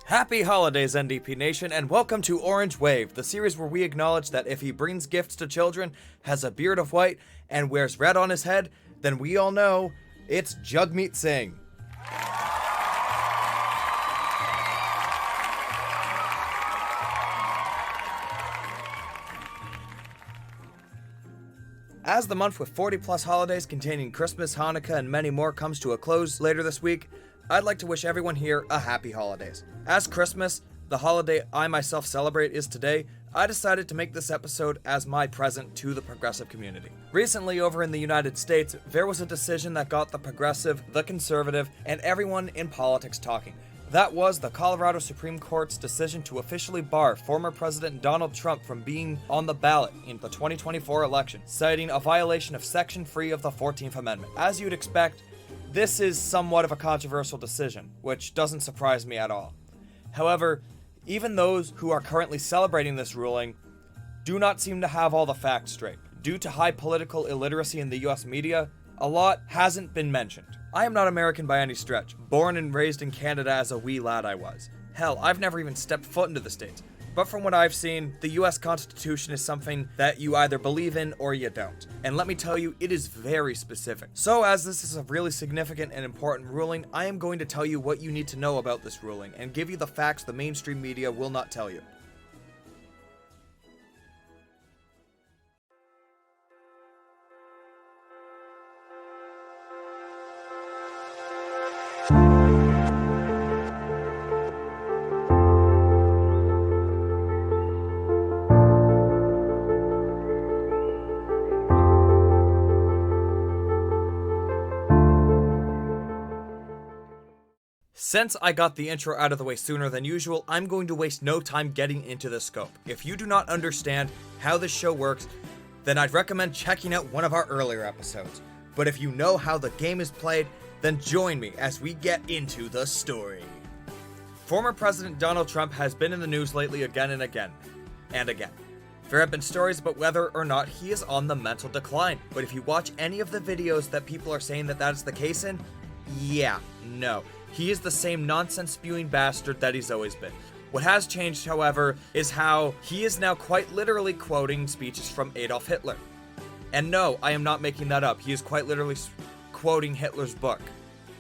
Happy holidays, NDP Nation, and welcome to Orange Wave, the series where we acknowledge that if he brings gifts to children, has a beard of white, and wears red on his head, then we all know it's Jagmeet Singh. As the month with 40 plus holidays containing Christmas, Hanukkah, and many more comes to a close later this week, I'd like to wish everyone here a happy holidays. As Christmas, the holiday I myself celebrate, is today, I decided to make this episode as my present to the progressive community. Recently over in the United States, there was a decision that got the progressive, the conservative, and everyone in politics talking. That was the Colorado Supreme Court's decision to officially bar former President Donald Trump from being on the ballot in the 2024 election, citing a violation of Section 3 of the 14th Amendment. As you'd expect, this is somewhat of a controversial decision, which doesn't surprise me at all. However, even those who are currently celebrating this ruling do not seem to have all the facts straight. Due to high political illiteracy in the US media, a lot hasn't been mentioned. I am not American by any stretch. Born and raised in Canada as a wee lad I was. Hell, I've never even stepped foot into the States. But from what I've seen, the US Constitution is something that you either believe in or you don't. And let me tell you, it is very specific. So as this is a really significant and important ruling, I am going to tell you what you need to know about this ruling and give you the facts the mainstream media will not tell you. Since I got the intro out of the way sooner than usual, I'm going to waste no time getting into the scope. If you do not understand how this show works, then I'd recommend checking out one of our earlier episodes. But if you know how the game is played, then join me as we get into the story. Former President Donald Trump has been in the news lately again and again, and again. There have been stories about whether or not he is on the mental decline, but if you watch any of the videos that people are saying that is the case in, no. He is the same nonsense-spewing bastard that he's always been. What has changed, however, is how he is now quite literally quoting speeches from Adolf Hitler. And no, I am not making that up. He is quite literally quoting Hitler's book.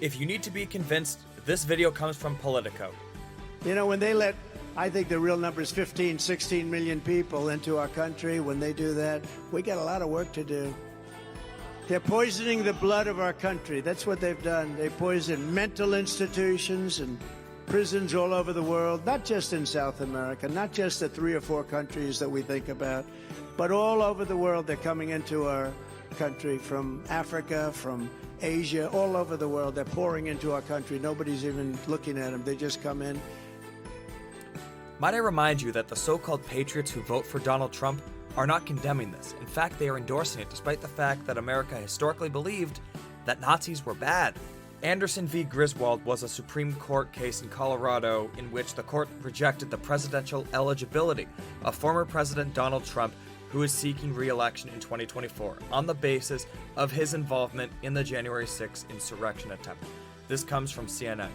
If you need to be convinced, this video comes from Politico. You know, when they let, I think the real number is 15, 16 million people into our country, when they do that, we got a lot of work to do. They're poisoning the blood of our country. That's what they've done. They poison mental institutions and prisons all over the world, not just in South America, not just the 3 or 4 countries that we think about, but all over the world. They're coming into our country from Africa, from Asia, all over the world. They're pouring into our country. Nobody's even looking at them. They just come in. Might I remind you that the so-called patriots who vote for Donald Trump are not condemning this. In fact, they are endorsing it, despite the fact that America historically believed that Nazis were bad. Anderson v. Griswold was a Supreme Court case in Colorado in which the court rejected the presidential eligibility of former President Donald Trump, who is seeking re-election in 2024, on the basis of his involvement in the January 6th insurrection attempt. This comes from CNN.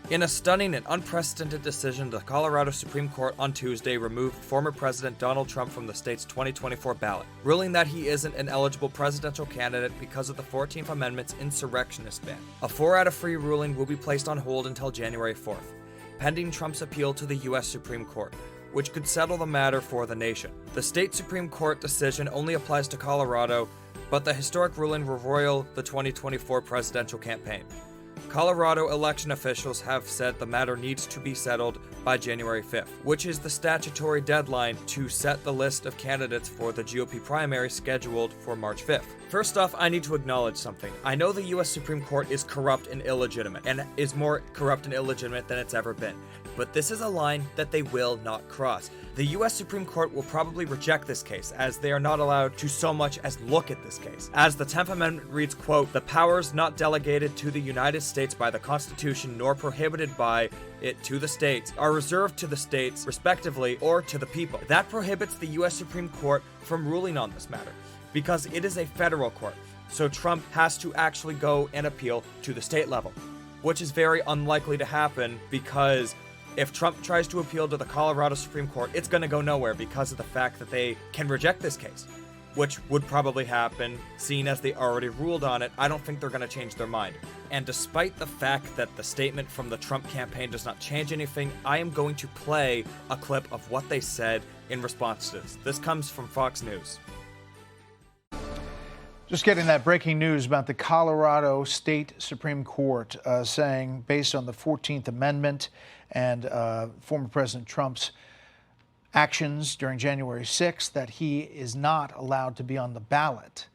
In a stunning and unprecedented decision, the Colorado Supreme Court on Tuesday removed former President Donald Trump from the state's 2024 ballot, ruling that he isn't an eligible presidential candidate because of the 14th Amendment's insurrectionist ban. A 4-out-of-3 ruling will be placed on hold until January 4th, pending Trump's appeal to the U.S. Supreme Court, which could settle the matter for the nation. The state Supreme Court decision only applies to Colorado, but the historic ruling will roil the 2024 presidential campaign. Colorado election officials have said the matter needs to be settled by January 5th, which is the statutory deadline to set the list of candidates for the GOP primary scheduled for March 5th. First off, I need to acknowledge something. I know the US Supreme Court is corrupt and illegitimate, and is more corrupt and illegitimate than it's ever been. But this is a line that they will not cross. The US Supreme Court will probably reject this case, as they are not allowed to so much as look at this case. As the 10th Amendment reads, quote, "The powers not delegated to the United States by the Constitution nor prohibited by it to the states are reserved to the states, respectively, or to the people." That prohibits the US Supreme Court from ruling on this matter, because it is a federal court, so Trump has to actually go and appeal to the state level. which is very unlikely to happen because if Trump tries to appeal to the Colorado Supreme Court, it's going to go nowhere because of the fact that they can reject this case, which would probably happen, seeing as they already ruled on it. I don't think they're going to change their mind. And despite the fact that the statement from the Trump campaign does not change anything, I am going to play a clip of what they said in response to this. This comes from Fox News. Just getting that breaking news about the Colorado State Supreme Court saying, based on the 14th Amendment and former President Trump's actions during January 6th, that he is not allowed to be on the ballot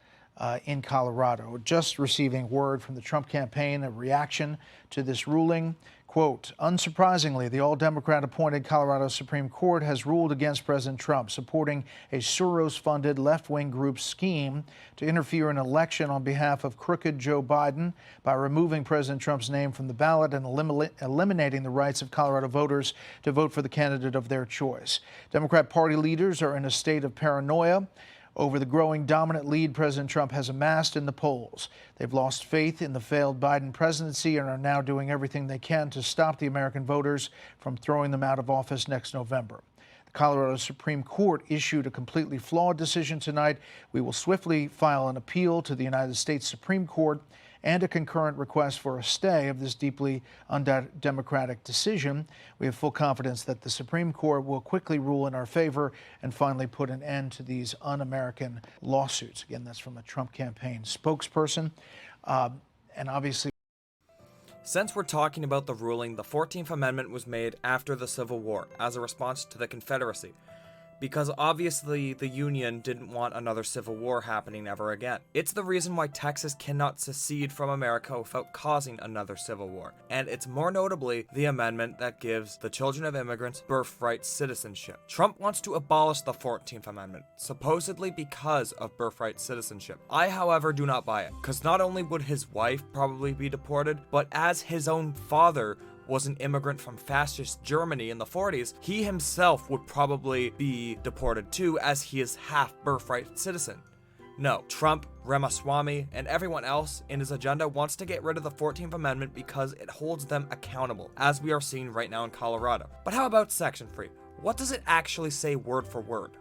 in Colorado. Just receiving word from the Trump campaign, a reaction to this ruling. Quote, unsurprisingly, the all-Democrat appointed Colorado Supreme Court has ruled against President Trump, supporting a Soros-funded left-wing group's scheme to interfere in an election on behalf of crooked Joe Biden by removing President Trump's name from the ballot and eliminating the rights of Colorado voters to vote for the candidate of their choice. Democrat Party leaders are in a state of paranoia over the growing dominant lead President Trump has amassed in the polls. They've lost faith in the failed Biden presidency and are now doing everything they can to stop the American voters from throwing them out of office next November. The Colorado Supreme Court issued a completely flawed decision tonight. We will swiftly file an appeal to the United States Supreme Court and a concurrent request for a stay of this deeply undemocratic decision. We have full confidence that the Supreme Court will quickly rule in our favor and finally put an end to these un-American lawsuits. Again, that's from a Trump campaign spokesperson. And obviously, since we're talking about the ruling, the 14th Amendment was made after the Civil War as a response to the Confederacy, because obviously the Union didn't want another civil war happening ever again. It's the reason why Texas cannot secede from America without causing another civil war. And it's more notably the amendment that gives the children of immigrants birthright citizenship. Trump wants to abolish the 14th Amendment, supposedly because of birthright citizenship. I, however, do not buy it, because not only would his wife probably be deported, but as his own father was an immigrant from fascist Germany in the 40s, he himself would probably be deported too, as he is half birthright citizen. No, Trump, Ramaswamy, and everyone else in his agenda wants to get rid of the 14th Amendment because it holds them accountable, as we are seeing right now in Colorado. But how about Section 3? What does it actually say word for word?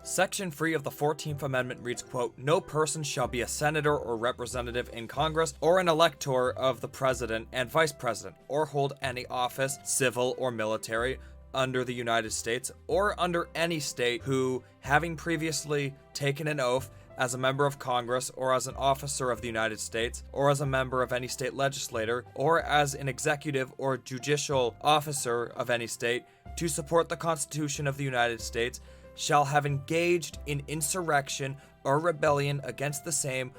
Section 3 of the 14th Amendment reads, quote, no person shall be a senator or representative in Congress or an elector of the president and vice president, or hold any office, civil or military, under the United States or under any state who, having previously taken an oath as a member of Congress or as an officer of the United States or as a member of any state legislature or as an executive or judicial officer of any state, to support the Constitution of the United States, shall have engaged in insurrection or rebellion against the same,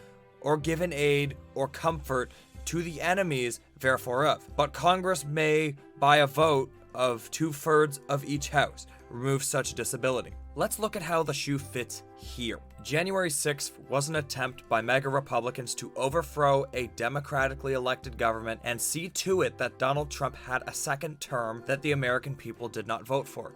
or given aid or comfort to the enemies therefore of. But Congress may, by a vote of 2/3 of each house, remove such disability. Let's look at how the shoe fits here. January 6th was an attempt by MAGA Republicans to overthrow a democratically elected government and see to it that Donald Trump had a second term that the American people did not vote for.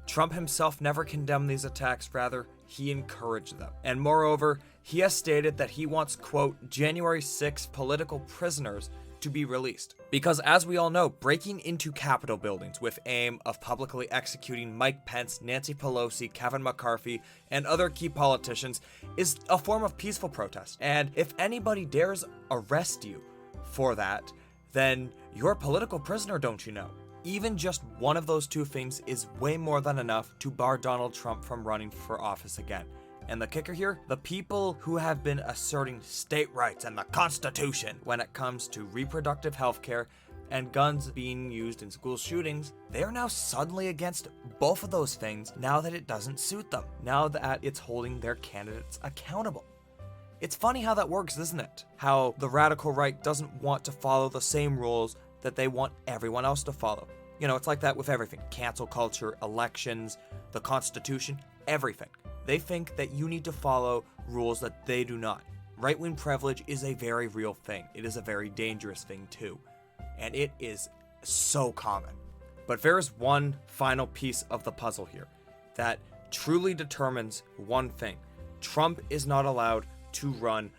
Trump himself never condemned these attacks, rather, he encouraged them. And moreover, he has stated that he wants, quote, January 6th political prisoners to be released. Because as we all know, breaking into Capitol buildings with aim of publicly executing Mike Pence, Nancy Pelosi, Kevin McCarthy, and other key politicians is a form of peaceful protest. And if anybody dares arrest you for that, then you're a political prisoner, don't you know? Even just one of those two things is way more than enough to bar Donald Trump from running for office again. And the kicker here, the people who have been asserting state rights and the Constitution when it comes to reproductive health care and guns being used in school shootings, they are now suddenly against both of those things now that it doesn't suit them, now that it's holding their candidates accountable. It's funny how that works, isn't it? How the radical right doesn't want to follow the same rules that they want everyone else to follow. You know, it's like that with everything. Cancel culture, elections, the Constitution, everything. They think that you need to follow rules that they do not. Right-wing privilege is a very real thing. It is a very dangerous thing too. And it is so common. But there is one final piece of the puzzle here that truly determines one thing. Trump is not allowed to run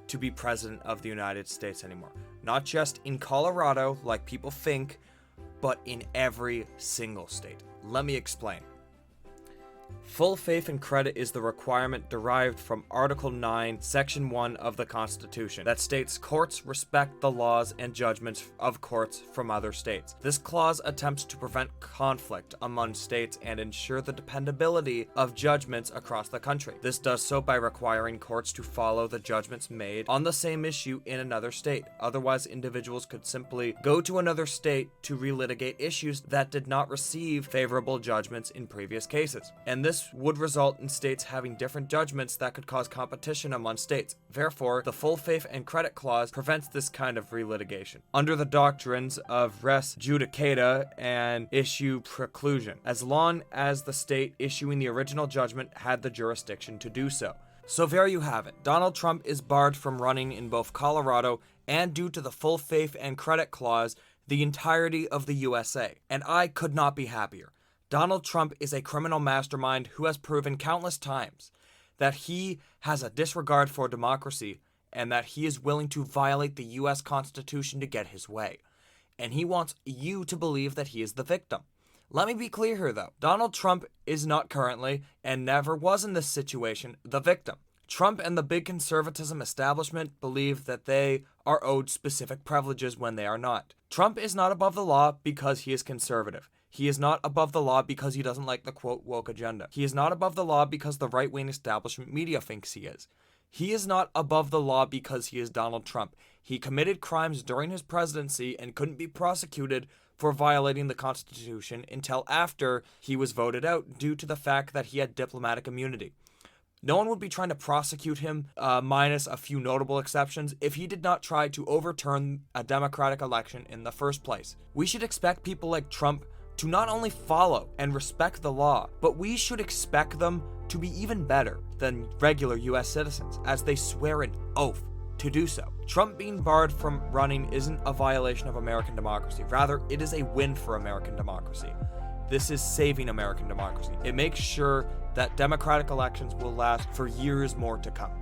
to be president of the United States anymore. not just in Colorado like people think, but in every single state. Let me explain. Full faith and credit is the requirement derived from Article 9, Section 1 of the Constitution that states courts respect the laws and judgments of courts from other states. This clause attempts to prevent conflict among states and ensure the dependability of judgments across the country. This does so by requiring courts to follow the judgments made on the same issue in another state. Otherwise, individuals could simply go to another state to relitigate issues that did not receive favorable judgments in previous cases. And this would result in states having different judgments that could cause competition among states. Therefore, the full faith and credit clause prevents this kind of relitigation under the doctrines of res judicata and issue preclusion, as long as the state issuing the original judgment had the jurisdiction to do so. So there you have it. Donald Trump is barred from running in both Colorado and, due to the full faith and credit clause, the entirety of the USA. And I could not be happier. Donald Trump is a criminal mastermind who has proven countless times that he has a disregard for democracy and that he is willing to violate the U.S. Constitution to get his way. And he wants you to believe that he is the victim. Let me be clear here, though. Donald Trump is not currently, and never was in this situation, the victim. Trump and the big conservatism establishment believe that they are owed specific privileges when they are not. Trump is not above the law because he is conservative. He is not above the law because he doesn't like the quote woke agenda. He is not above the law because the right-wing establishment media thinks he is. He is not above the law because he is Donald Trump. He committed crimes during his presidency and couldn't be prosecuted for violating the Constitution until after he was voted out due to the fact that he had diplomatic immunity. No one would be trying to prosecute him, minus a few notable exceptions, if he did not try to overturn a democratic election in the first place. We should expect people like Trump to not only follow and respect the law, but we should expect them to be even better than regular US citizens, as they swear an oath to do so. Trump being barred from running isn't a violation of American democracy. Rather, it is a win for American democracy. This is saving American democracy. It makes sure that democratic elections will last for years more to come.